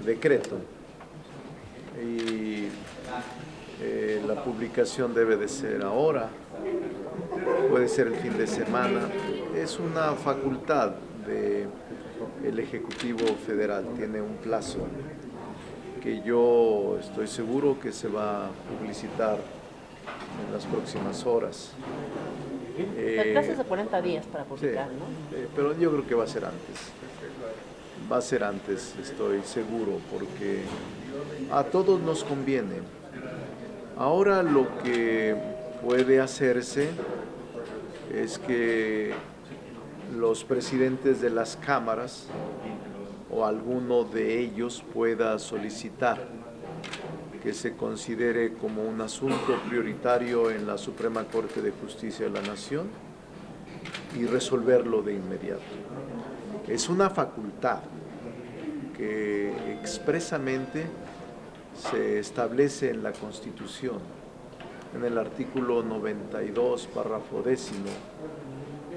decreto y la publicación debe de ser ahora, puede ser el fin de semana, es una facultad del Ejecutivo Federal, tiene un plazo que yo estoy seguro que se va a publicitar en las próximas horas. El plazo es de 40 días para Sí, publicar, ¿no? pero yo creo que va a ser antes. Va a ser antes, estoy seguro, porque a todos nos conviene. Ahora lo que puede hacerse es que los presidentes de las cámaras o alguno de ellos pueda solicitar que se considere como un asunto prioritario en la Suprema Corte de Justicia de la Nación y resolverlo de inmediato. Es una facultad que expresamente se establece en la Constitución, en el artículo 92, párrafo 10,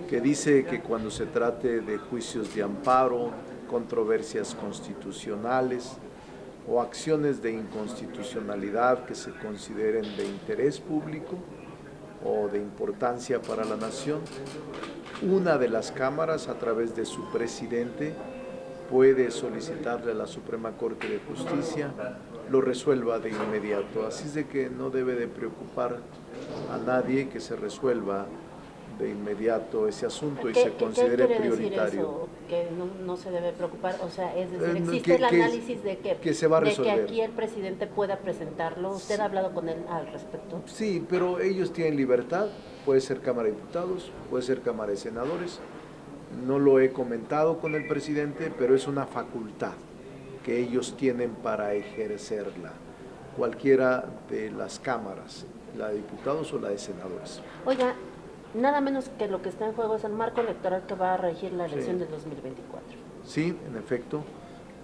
que dice que cuando se trate de juicios de amparo, controversias constitucionales o acciones de inconstitucionalidad que se consideren de interés público o de importancia para la nación, una de las cámaras, a través de su presidente, puede solicitarle a la Suprema Corte de Justicia lo resuelva de inmediato. Así es de que no debe de preocupar a nadie que se resuelva de inmediato ese asunto y se considere ¿Qué quiere prioritario. decir eso? Que no se debe preocupar, o sea, es decir, No, existe el análisis de que se va a de que resolver. aquí el presidente pueda presentarlo. ¿Usted ha hablado con él al respecto? Sí, pero ellos tienen libertad, puede ser Cámara de Diputados, puede ser Cámara de Senadores. No lo he comentado con el presidente, pero es una facultad que ellos tienen para ejercerla, cualquiera de las cámaras, la de diputados o la de senadores. Oiga, nada menos que lo que está en juego es el marco electoral que va a regir la elección Sí. del 2024. Sí, en efecto,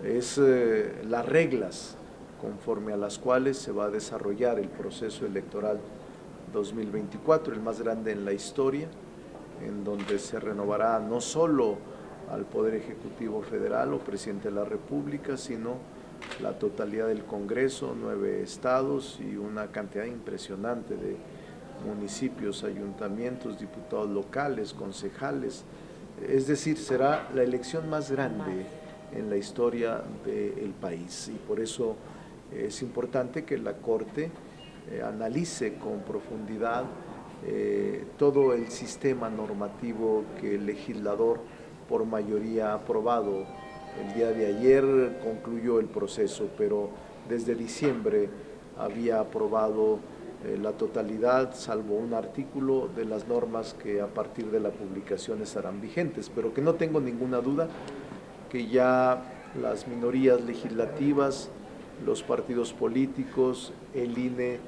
es las reglas conforme a las cuales se va a desarrollar el proceso electoral 2024, el más grande en la historia, en donde se renovará no solo al Poder Ejecutivo Federal o Presidente de la República, sino la totalidad del Congreso, 9 estados y una cantidad impresionante de municipios, ayuntamientos, diputados locales, concejales. Es decir, será la elección más grande en la historia del país y por eso es importante que la Corte analice con profundidad todo el sistema normativo que el legislador por mayoría ha aprobado. El día de ayer concluyó el proceso, pero desde diciembre había aprobado la totalidad, salvo un artículo de las normas que a partir de la publicación estarán vigentes, pero que no tengo ninguna duda que ya las minorías legislativas, los partidos políticos, el INE,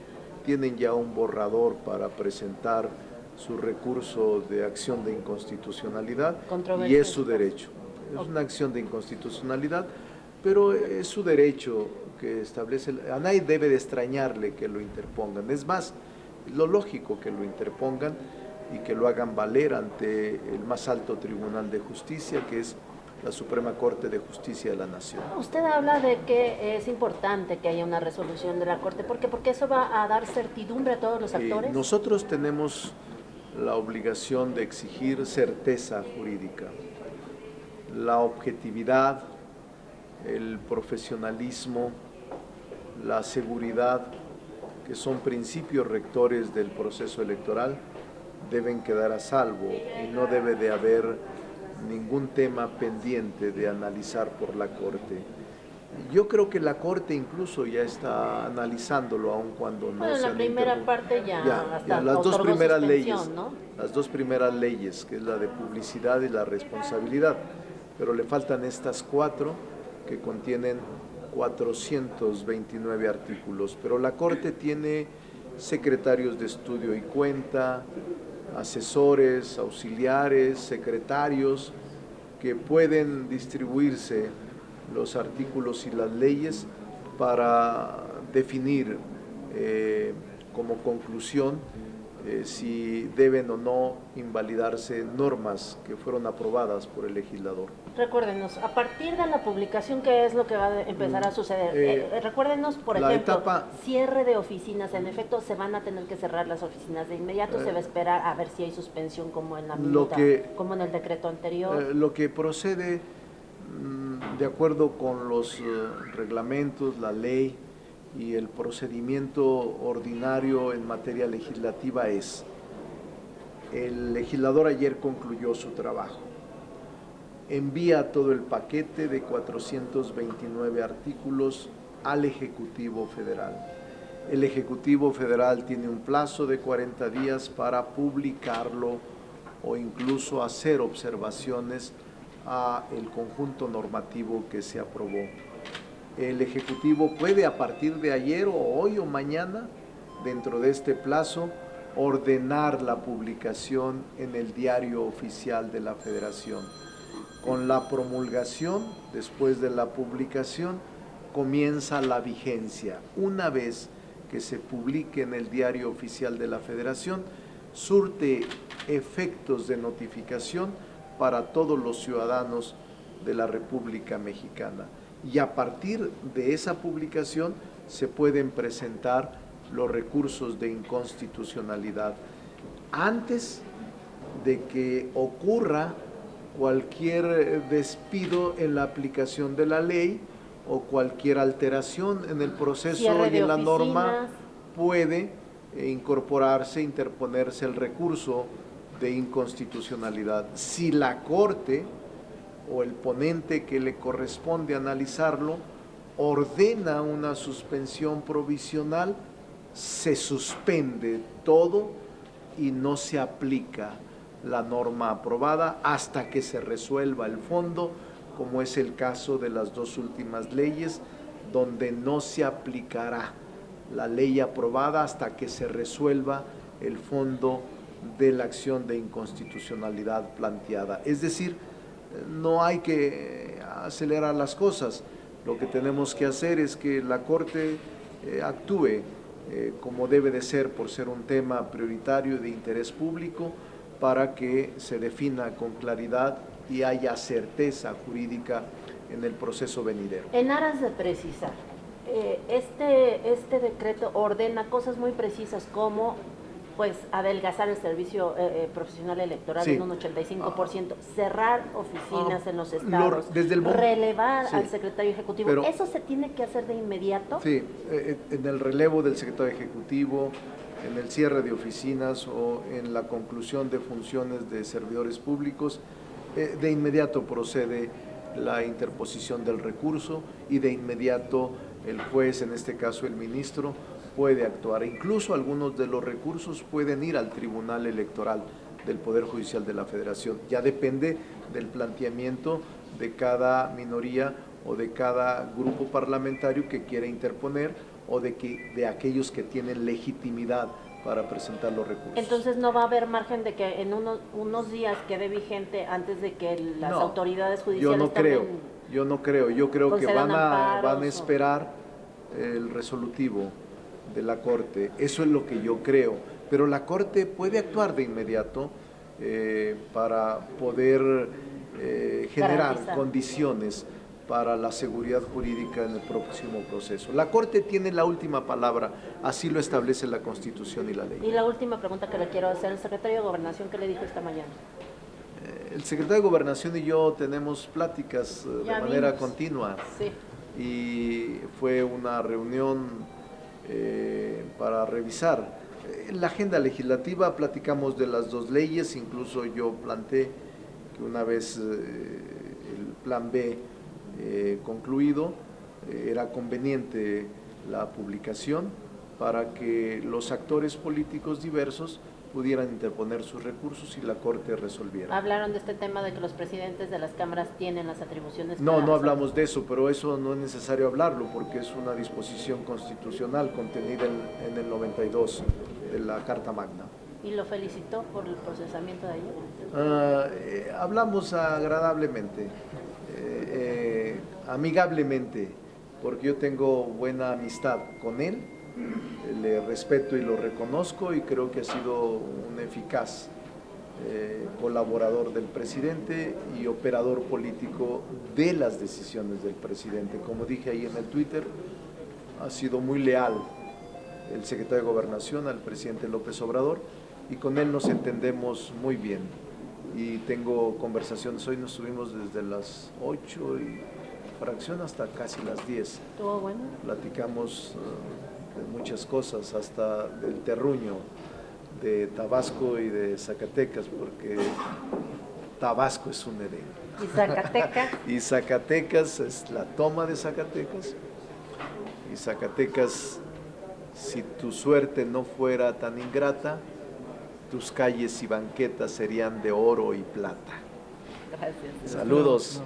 tienen ya un borrador para presentar su recurso de acción de inconstitucionalidad y es su derecho. Es una acción de inconstitucionalidad, pero es su derecho que establece, a nadie debe de extrañarle que lo interpongan. Es más, lo lógico que lo interpongan y que lo hagan valer ante el más alto tribunal de justicia, que es la Suprema Corte de Justicia de la Nación. Usted habla de que es importante que haya una resolución de la Corte. ¿Por qué? Porque eso va a dar certidumbre a todos los actores. Nosotros tenemos la obligación de exigir certeza jurídica, la objetividad, el profesionalismo, la seguridad, que son principios rectores del proceso electoral, deben quedar a salvo y no debe de haber ningún tema pendiente de analizar por la Corte. Yo creo que la Corte incluso ya está analizándolo, aun cuando no se han la primera parte ya las dos primeras leyes, ¿no? Las dos primeras leyes, que es la de publicidad y la responsabilidad, pero le faltan estas 4 que contienen 429 artículos, pero la Corte tiene secretarios de estudio y cuenta, asesores, auxiliares, secretarios, que pueden distribuirse los artículos y las leyes para definir como conclusión si deben o no invalidarse normas que fueron aprobadas por el legislador. Recuérdenos, a partir de la publicación, ¿qué es lo que va a empezar a suceder? Recuérdenos, por ejemplo, cierre de oficinas. En efecto, se van a tener que cerrar las oficinas de inmediato, se va a esperar a ver si hay suspensión como en la minuta, como en el decreto anterior. Lo que procede, de acuerdo con los reglamentos, la ley y el procedimiento ordinario en materia legislativa es: el legislador ayer concluyó su trabajo, envía todo el paquete de 429 artículos al Ejecutivo Federal. El Ejecutivo Federal tiene un plazo de 40 días para publicarlo o incluso hacer observaciones a el conjunto normativo que se aprobó. El Ejecutivo puede, a partir de ayer o hoy o mañana, dentro de este plazo, ordenar la publicación en el Diario Oficial de la Federación. Con la promulgación, después de la publicación, comienza la vigencia. Una vez que se publique en el Diario Oficial de la Federación, surte efectos de notificación para todos los ciudadanos de la República Mexicana. Y a partir de esa publicación se pueden presentar los recursos de inconstitucionalidad. Antes de que ocurra cualquier despido en la aplicación de la ley o cualquier alteración en el proceso y en la norma, puede incorporarse, interponerse el recurso de inconstitucionalidad. Si la Corte o el ponente que le corresponde analizarlo ordena una suspensión provisional, se suspende todo y no se aplica la norma aprobada hasta que se resuelva el fondo, como es el caso de las dos últimas leyes, donde no se aplicará la ley aprobada hasta que se resuelva el fondo de la acción de inconstitucionalidad planteada. Es decir, no hay que acelerar las cosas. Lo que tenemos que hacer es que la Corte actúe como debe de ser, por ser un tema prioritario de interés público, para que se defina con claridad y haya certeza jurídica en el proceso venidero. En aras de precisar, este decreto ordena cosas muy precisas como pues adelgazar el servicio profesional electoral en un 85%, cerrar oficinas en los estados, relevar al secretario ejecutivo. Pero, ¿eso se tiene que hacer de inmediato? Sí, en el relevo del secretario ejecutivo, en el cierre de oficinas o en la conclusión de funciones de servidores públicos, de inmediato procede la interposición del recurso y de inmediato el juez, en este caso el ministro, puede actuar. Incluso algunos de los recursos pueden ir al Tribunal Electoral del Poder Judicial de la Federación. Ya depende del planteamiento de cada minoría o de cada grupo parlamentario que quiera interponer o de aquellos que tienen legitimidad para presentar los recursos. Entonces no va a haber margen de que en unos días quede vigente antes de que las autoridades judiciales yo no creo, yo creo que van a esperar el resolutivo de la Corte. Eso es lo que yo creo, pero la Corte puede actuar de inmediato para poder generar condiciones para la seguridad jurídica en el próximo proceso. La Corte tiene la última palabra, así lo establece la Constitución y la ley. Y la última pregunta que le quiero hacer, el secretario de Gobernación, ¿qué le dijo esta mañana? El secretario de Gobernación y yo tenemos pláticas de manera continua. Sí. Y fue una reunión para revisar la agenda legislativa. Platicamos de las dos leyes, incluso yo planteé que una vez el plan B concluido, era conveniente la publicación para que los actores políticos diversos pudieran interponer sus recursos y la Corte resolviera. ¿Hablaron de este tema de que los presidentes de las cámaras tienen las atribuciones? No hablamos de eso, pero eso no es necesario hablarlo porque es una disposición constitucional contenida en el 92 de la Carta Magna. ¿Y lo felicitó por el procesamiento de ayer? Hablamos agradablemente, amigablemente, porque yo tengo buena amistad con él le respeto y lo reconozco y creo que ha sido un eficaz colaborador del presidente y operador político de las decisiones del presidente. Como dije ahí en el Twitter, ha sido muy leal el secretario de Gobernación al presidente López Obrador y con él nos entendemos muy bien. Y tengo conversaciones, hoy nos estuvimos desde las 8 y fracción hasta casi las 10. ¿Estuvo bueno? Platicamos de muchas cosas, hasta del terruño de Tabasco y de Zacatecas, porque Tabasco es un Edén. ¿Y Zacatecas? Y Zacatecas es la toma de Zacatecas. Y Zacatecas, si tu suerte no fuera tan ingrata, tus calles y banquetas serían de oro y plata. Gracias. Saludos.